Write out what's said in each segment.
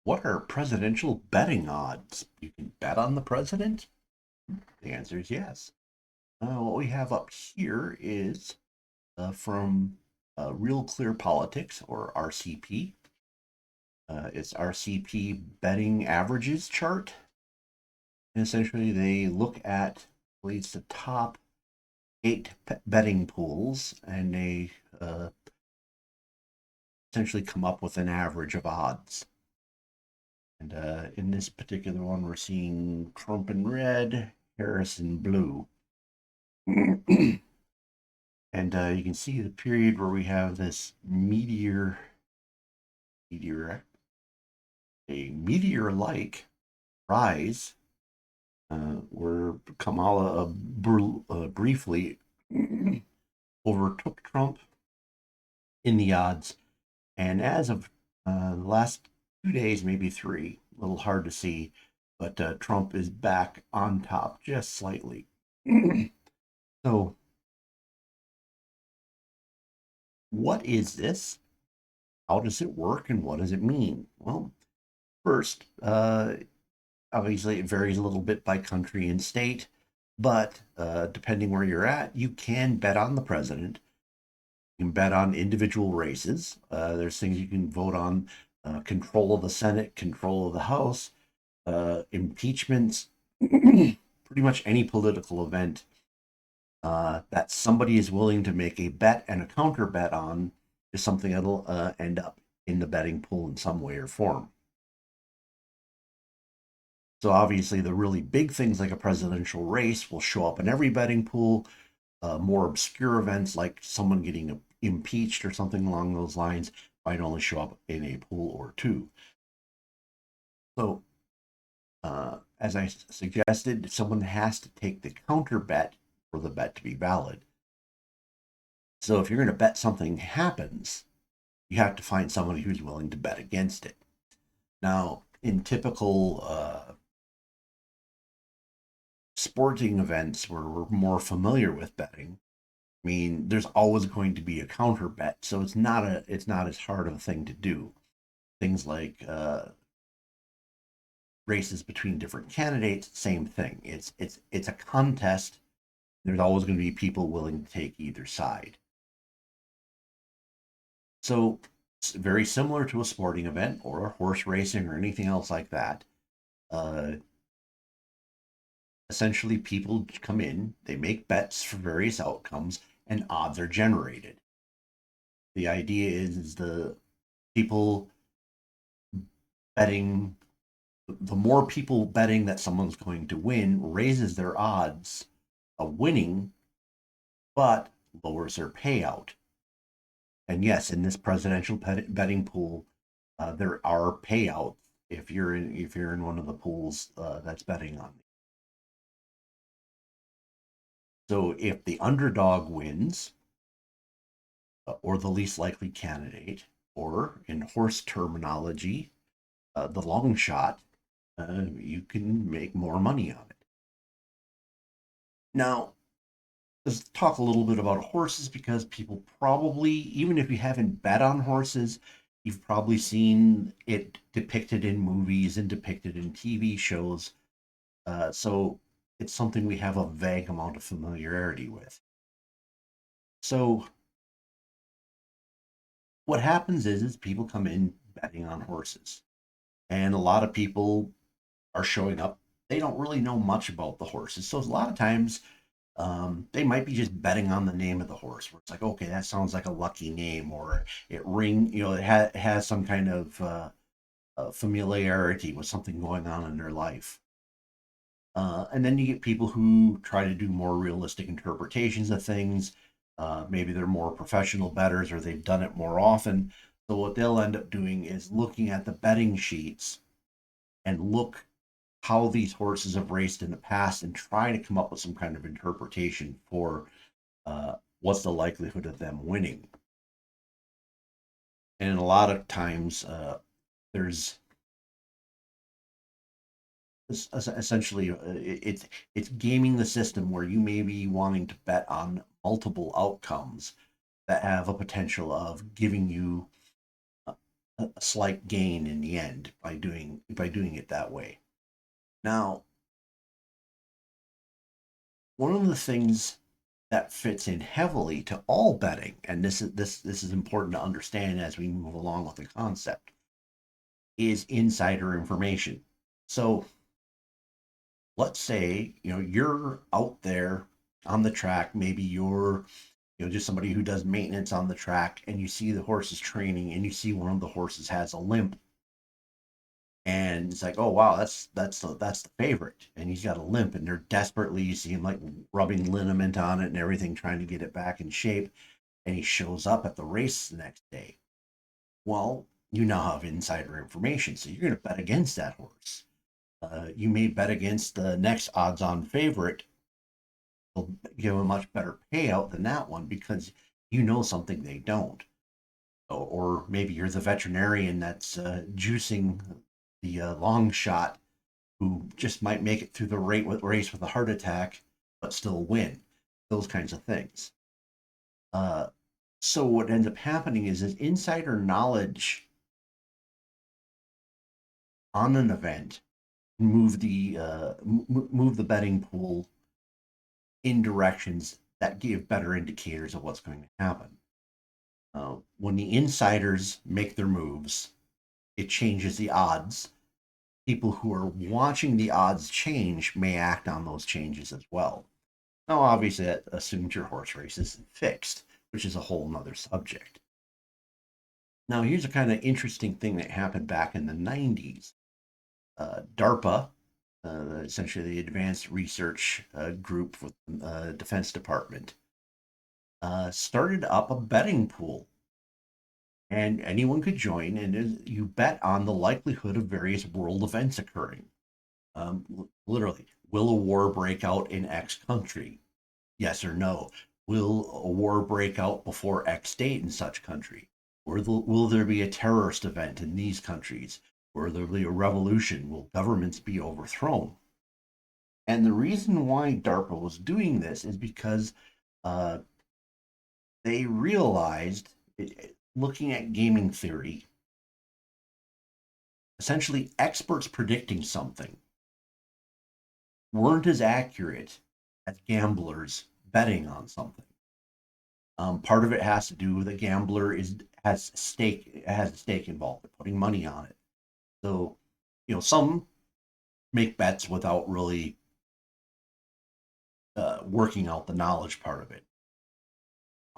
What are presidential betting odds? You can bet on the president? The answer is yes. What we have up here is from Real Clear Politics, or RCP. It's RCP betting averages chart. And essentially, they look at least the top eight betting pools and they essentially come up with an average of odds. And in this particular one, we're seeing Trump in red, Harris in blue. And you can see the period where we have this meteor, a meteor-like rise, where Kamala briefly overtook Trump in the odds. And as of the last 2 days, maybe three, a little hard to see, but Trump is back on top just slightly. So, what is this? How does it work and what does it mean? Well, first, obviously, it varies a little bit by country and state, but depending where you're at, you can bet on the president. You can bet on individual races. There's things you can vote on: control of the Senate, control of the House, impeachments, pretty much any political event that somebody is willing to make a bet and a counter bet on is something that'll end up in the betting pool in some way or form. So obviously, the really big things like a presidential race will show up in every betting pool. More obscure events like someone getting impeached or something along those lines might only show up in a pool or two. So, as I suggested, someone has to take the counter bet for the bet to be valid. So, if you're going to bet something happens, you have to find somebody who's willing to bet against it. Now, in typical sporting events where we're more familiar with betting, I mean, there's always going to be a counter bet, so it's not as hard of a thing to do. Things like races between different candidates, same thing. It's a contest. There's always going to be people willing to take either side. So it's very similar to a sporting event or a horse racing or anything else like that. Uh, Essentially, people come in, they make bets for various outcomes, and odds are generated. The idea is the people betting, the more people betting that someone's going to win raises their odds of winning, but lowers their payout. And yes, in this presidential betting pool, there are payouts if you're in one of the pools that's betting on. So if the underdog wins, or the least likely candidate, or in horse terminology, the long shot, you can make more money on it. Now, let's talk a little bit about horses because people probably, even if you haven't bet on horses, you've probably seen it depicted in movies and depicted in TV shows. So it's something we have a vague amount of familiarity with. So what happens is people come in betting on horses, and a lot of people are showing up. They don't really know much about the horses, so a lot of times they might be just betting on the name of the horse. Where it's like, okay, that sounds like a lucky name, or it has some kind of familiarity with something going on in their life. And then you get people who try to do more realistic interpretations of things. Maybe they're more professional bettors or they've done it more often. So what they'll end up doing is looking at the betting sheets and look how these horses have raced in the past and try to come up with some kind of interpretation for what's the likelihood of them winning. And a lot of times, there's essentially it's gaming the system where you may be wanting to bet on multiple outcomes that have a potential of giving you a slight gain in the end by doing it that way. Now, one of the things that fits in heavily to all betting, and this is important to understand as we move along with the concept, is insider information. So let's say you're out there on the track, maybe you're just somebody who does maintenance on the track, and you see the horses training and you see one of the horses has a limp, and it's like, oh wow, that's the favorite, and he's got a limp, and they're desperately, you see him like rubbing liniment on it and everything, trying to get it back in shape, and he shows up at the race the next day. Well, you now have insider information, so you're going to bet against that horse. You may bet against the next odds-on favorite. Will give a much better payout than that one because you know something they don't. Or maybe you're the veterinarian that's juicing the long shot who just might make it through the race with a heart attack, but still win. Those kinds of things. Uh, so what ends up happening is insider knowledge on an event move the betting pool in directions that give better indicators of what's going to happen. When the insiders make their moves, it changes the odds. People who are watching the odds change may act on those changes as well. Now, obviously, that assumes your horse race isn't fixed, which is a whole nother subject. Now, here's a kind of interesting thing that happened back in the 90s. DARPA, essentially the Advanced Research Group with the Defense Department, started up a betting pool, and anyone could join, and you bet on the likelihood of various world events occurring. Literally, will a war break out in X country? Yes or no. Will a war break out before X date in such country? Or will there be a terrorist event in these countries? Will there be a revolution? Will governments be overthrown? And the reason why DARPA was doing this is because uh, they realized, looking at gaming theory, essentially experts predicting something weren't as accurate as gamblers betting on something. Part of it has to do with a gambler has a stake involved, putting money on it. So, some make bets without really working out the knowledge part of it.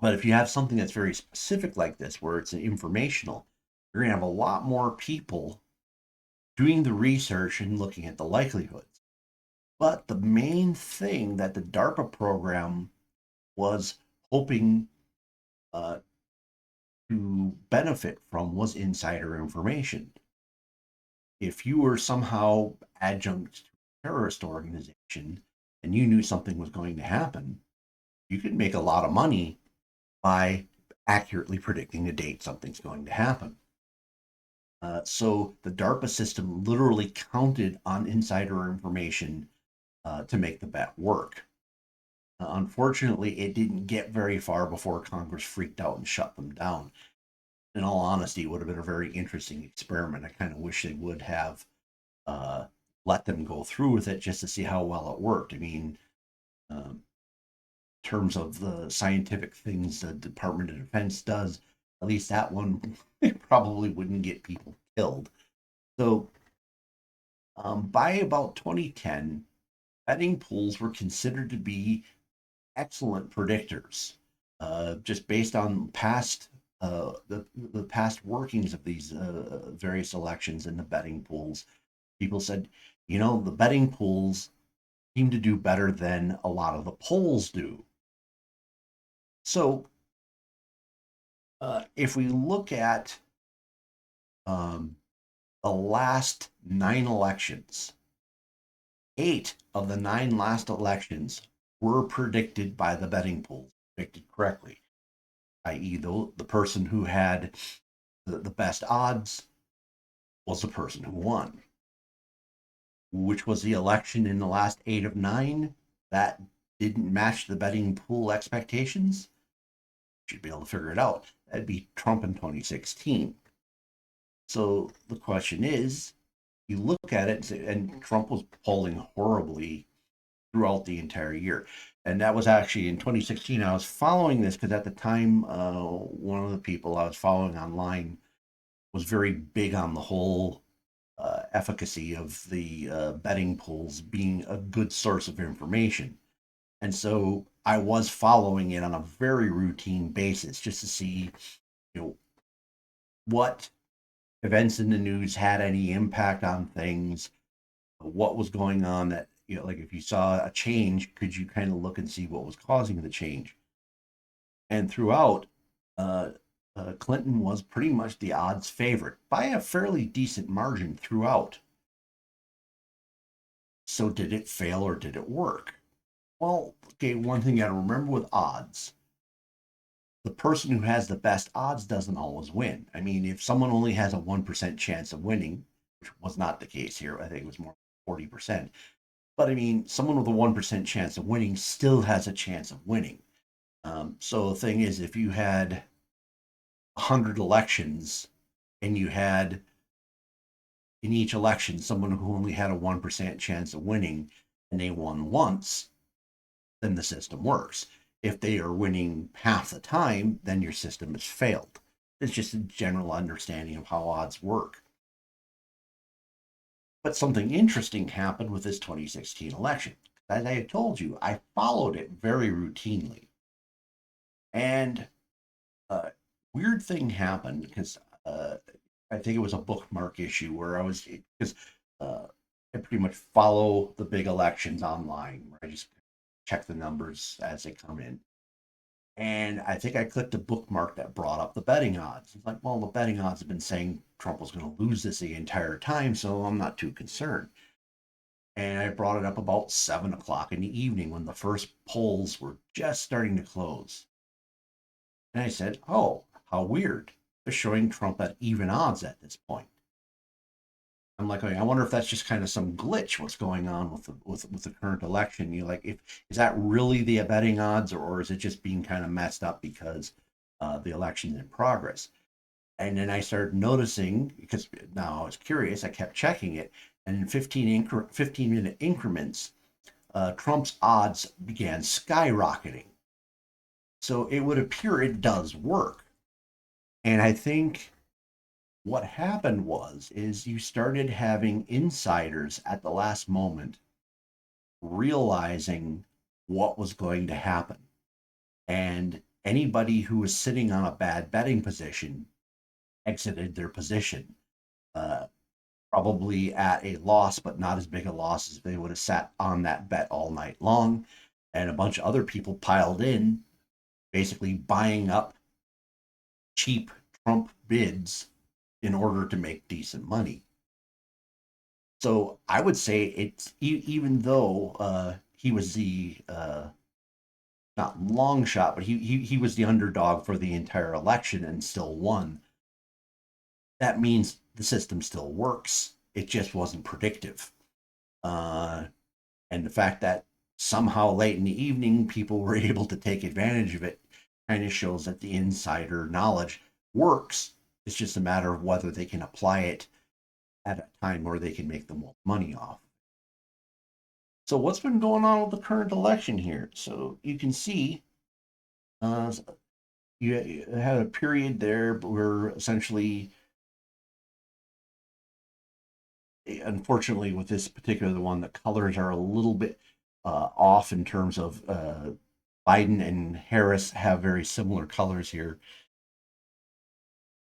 But if you have something that's very specific like this, where it's informational, you're going to have a lot more people doing the research and looking at the likelihoods. But the main thing that the DARPA program was hoping uh, to benefit from was insider information. If you were somehow adjunct to a terrorist organization and you knew something was going to happen, you could make a lot of money by accurately predicting the date something's going to happen. So the DARPA system literally counted on insider information to make the bet work. Unfortunately, it didn't get very far before Congress freaked out and shut them down. In all honesty, it would have been a very interesting experiment. I kind of wish they would have uh, let them go through with it just to see how well it worked. I mean, in terms of the scientific things the Department of Defense does, at least that one probably wouldn't get people killed. So by about 2010, betting pools were considered to be excellent predictors, just based on the past workings of these various elections in the betting pools. People said, the betting pools seem to do better than a lot of the polls do. So, if we look at um, the last 9 elections, 8 of the 9 last elections were predicted by the betting pools, predicted correctly, i.e., the person who had the best odds was the person who won. Which was the election in the last 8 of 9 that didn't match the betting pool expectations? Should be able to figure it out. That'd be Trump in 2016. So the question is, you look at it and Trump was polling horribly throughout the entire year. And that was actually in 2016. I was following this because at the time, one of the people I was following online was very big on the whole efficacy of the betting pools being a good source of information. And so I was following it on a very routine basis just to see, you know, what events in the news had any impact on things, what was going on that, like if you saw a change, could you kind of look and see what was causing the change? And throughout, uh, Clinton was pretty much the odds favorite by a fairly decent margin throughout. So did it fail or did it work? Well, okay, one thing you got to remember with odds, the person who has the best odds doesn't always win. I mean, if someone only has a 1% chance of winning, which was not the case here, I think it was more 40%. But I mean, someone with a 1% chance of winning still has a chance of winning. So the thing is, if you had 100 elections and you had in each election someone who only had a 1% chance of winning and they won once, then the system works. If they are winning half the time, then your system has failed. It's just a general understanding of how odds work. But something interesting happened with this 2016 election. As I had told you, I followed it very routinely. And a weird thing happened because I think it was a bookmark issue where I was, because uh, I pretty much follow the big elections online, where I just check the numbers as they come in. And I think I clicked a bookmark that brought up the betting odds. It's like, well, the betting odds have been saying Trump was going to lose this the entire time, so I'm not too concerned. And I brought it up about 7 o'clock in the evening when the first polls were just starting to close. And I said, oh, how weird. They're showing Trump at even odds at this point. I'm like, okay, I wonder if that's just kind of some glitch. What's going on with the current election? You like, if is that really the betting odds, or is it just being kind of messed up because the election's in progress? And then I started noticing because now I was curious. I kept checking it, and in 15-minute increments, Trump's odds began skyrocketing. So it would appear it does work. And I think what happened is you started having insiders at the last moment realizing what was going to happen. And anybody who was sitting on a bad betting position exited their position, uh, probably at a loss, but not as big a loss as they would have sat on that bet all night long. And a bunch of other people piled in, basically buying up cheap Trump bids in order to make decent money. So I would say it's even though he was the not long shot, but he was the underdog for the entire election and still won. That means the system still works. It just wasn't predictive. Uh, and the fact that somehow late in the evening people were able to take advantage of it kind of shows that the insider knowledge works. It's just a matter of whether they can apply it at a time where they can make the most money off. So what's been going on with the current election here? So you can see uh, you had a period there where essentially, unfortunately, with this particular one, the colors are a little bit off in terms of Biden and Harris have very similar colors here,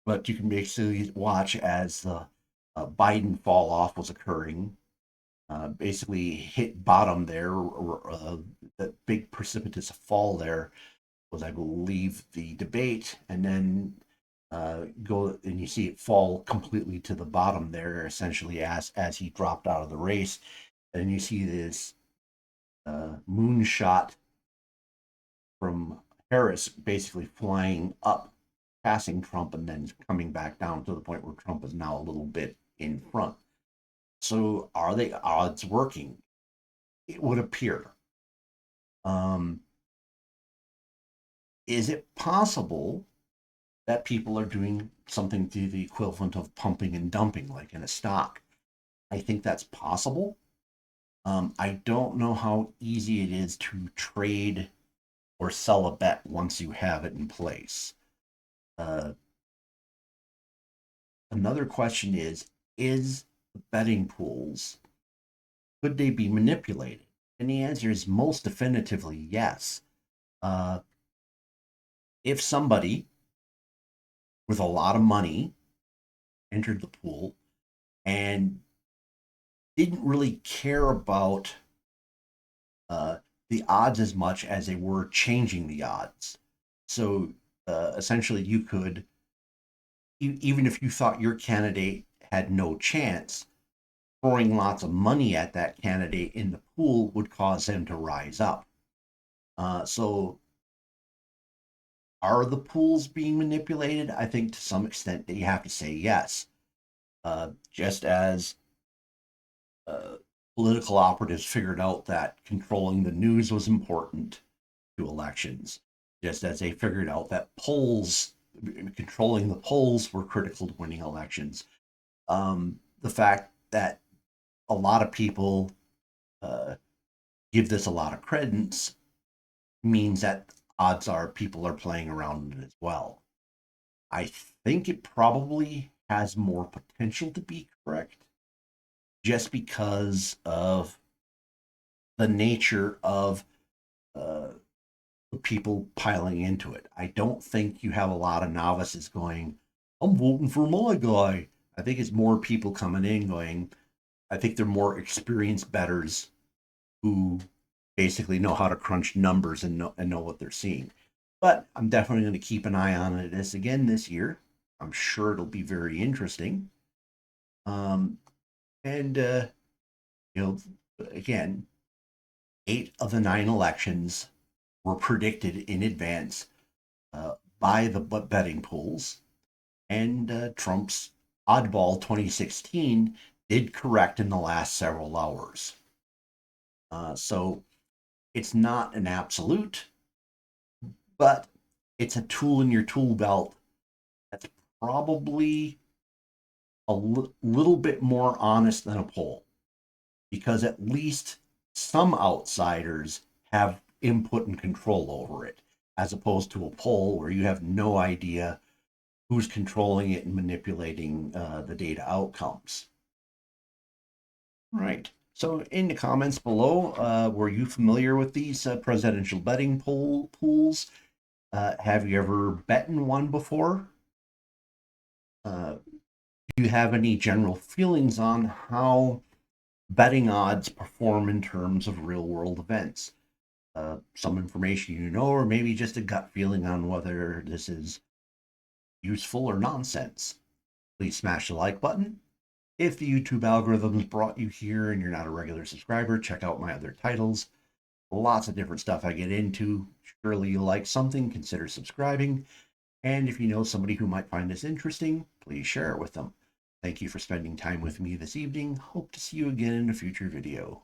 but you can basically watch as the Biden fall off was occurring. Basically hit bottom there, or the big precipitous fall there was, I believe, the debate, and then go and you see it fall completely to the bottom there, essentially as he dropped out of the race, and you see this moonshot from Harris basically flying up, passing Trump, and then coming back down to the point where Trump is now a little bit in front. So are the odds working? It would appear. Um, is it possible that people are doing something to the equivalent of pumping and dumping, like in a stock. I think that's possible. I don't know how easy it is to trade or sell a bet once you have it in place. Uh, Another question is the betting pools, could they be manipulated? And the answer is most definitively yes. Uh, if somebody with a lot of money entered the pool and didn't really care about uh, the odds as much as they were changing the odds. So essentially, you could, even if you thought your candidate had no chance, throwing lots of money at that candidate in the pool would cause them to rise up. So, are the pools being manipulated? I think to some extent you have to say yes. Just as uh, political operatives figured out that controlling the news was important to elections, just as they figured out that polls, controlling the polls, were critical to winning elections. The fact that a lot of people uh, give this a lot of credence means that odds are people are playing around it as well. I think it probably has more potential to be correct just because of the nature of uh, people piling into it. I don't think you have a lot of novices going, I'm voting for my guy. I think it's more people coming in going, I think they're more experienced betters who basically know how to crunch numbers and know what they're seeing. But I'm definitely going to keep an eye on it this again this year. I'm sure it'll be very interesting. Um, and you know, again, 8 of the 9 elections were predicted in advance by the betting pools, and Trump's oddball 2016 did correct in the last several hours. So it's not an absolute, but it's a tool in your tool belt that's probably a little bit more honest than a poll, because at least some outsiders have input and control over it, as opposed to a poll where you have no idea who's controlling it and manipulating the data outcomes. Right. So, in the comments below, were you familiar with these presidential betting pools? Have you ever bet in one before? Do you have any general feelings on how betting odds perform in terms of real world events? Some information you know, or maybe just a gut feeling on whether this is useful or nonsense. Please smash the like button. If the YouTube algorithms brought you here and you're not a regular subscriber, check out my other titles. Lots of different stuff I get into. Surely you like something, consider subscribing. And if you know somebody who might find this interesting, please share it with them. Thank you for spending time with me this evening. Hope to see you again in a future video.